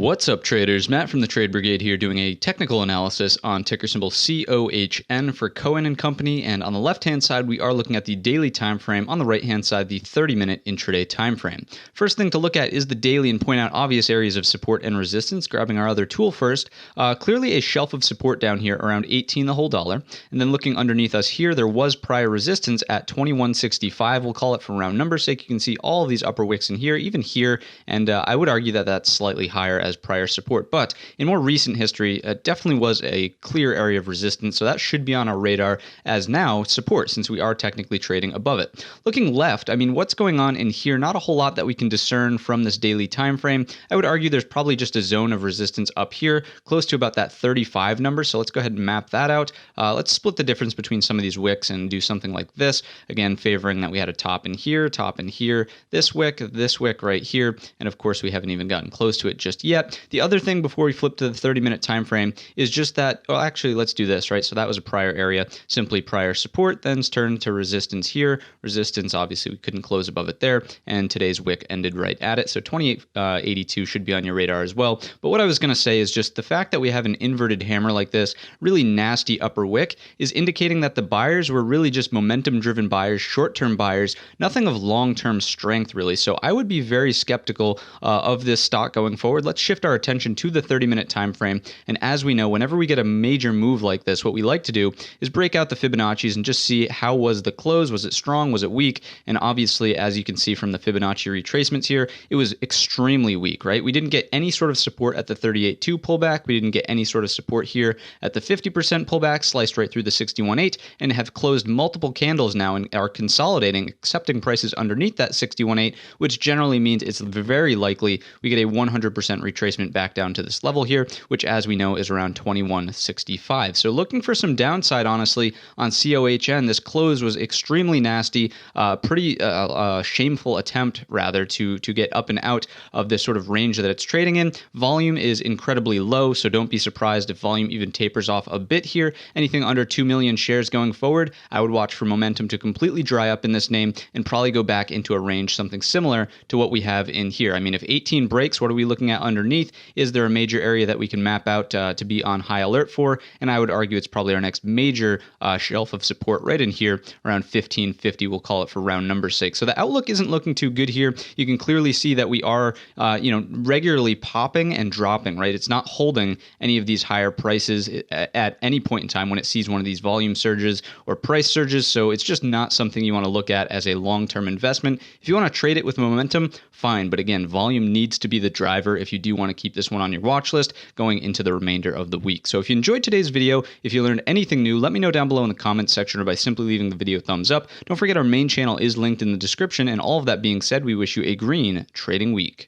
What's up, traders? Matt from the Trade Brigade here doing a technical analysis on ticker symbol COHN for Cohen and Company. And on the left-hand side, we are looking at the daily time frame. On the right-hand side, the 30-minute intraday time frame. First thing to look at is the daily and point out obvious areas of support and resistance. Grabbing our other tool first, clearly a shelf of support down here around 18 the whole dollar. And then looking underneath us here, there was prior resistance at 21.65. We'll call it for round number sake. You can see all of these upper wicks in here, even here. And I would argue that that's slightly higher as prior support, but in more recent history, it definitely was a clear area of resistance, so that should be on our radar as now support, since we are technically trading above it. Looking left, I mean, what's going on in here? Not a whole lot that we can discern from this daily time frame. I would argue there's probably just a zone of resistance up here, close to about that 35 number, so let's go ahead and map that out. Let's split the difference between some of these wicks and do something like this, again, favoring that we had a top in here, this wick right here, and of course we haven't even gotten close to it just yet. The other thing before we flip to the 30-minute time frame is just that, well, actually, let's do this, right? So that was a prior area, simply prior support, then turned to resistance here. Resistance, obviously, we couldn't close above it there, and today's wick ended right at it. So 28.82 should be on your radar as well. But what I was going to say is just the fact that we have an inverted hammer like this, really nasty upper wick, is indicating that the buyers were really just momentum-driven buyers, short-term buyers, nothing of long-term strength, really. So I would be very skeptical of this stock going forward. Let's shift our attention to the 30-minute time frame. And as we know, whenever we get a major move like this, what we like to do is break out the Fibonacci's and just see how was the close. Was it strong? Was it weak? And obviously, as you can see from the Fibonacci retracements here, it was extremely weak, right? We didn't get any sort of support at the 38.2 pullback. We didn't get any sort of support here at the 50% pullback, sliced right through the 61.8, and have closed multiple candles now and are consolidating, accepting prices underneath that 61.8, which generally means it's very likely we get a 100% retracement back down to this level here, which as we know is around 21.65. So looking for some downside, honestly, on COHN. This close was extremely nasty, pretty shameful attempt, rather, to get up and out of this sort of range that it's trading in. Volume is incredibly low, so don't be surprised if volume even tapers off a bit here. Anything under 2 million shares going forward, I would watch for momentum to completely dry up in this name and probably go back into a range something similar to what we have in here. I mean, if 18 breaks, what are we looking at underneath? Is there a major area that we can map out to be on high alert for? And I would argue it's probably our next major shelf of support right in here around 1550. We'll call it for round number's sake. So the outlook isn't looking too good here. You can clearly see that we are, regularly popping and dropping, right? It's not holding any of these higher prices at any point in time when it sees one of these volume surges or price surges. So it's just not something you want to look at as a long-term investment. If you want to trade it with momentum, fine. But again, volume needs to be the driver if you do want to keep this one on your watch list going into the remainder of the week. So if you enjoyed today's video, if you learned anything new, let me know down below in the comments section or by simply leaving the video a thumbs up. Don't forget our main channel is linked in the description, and all of that being said, we wish you a green trading week.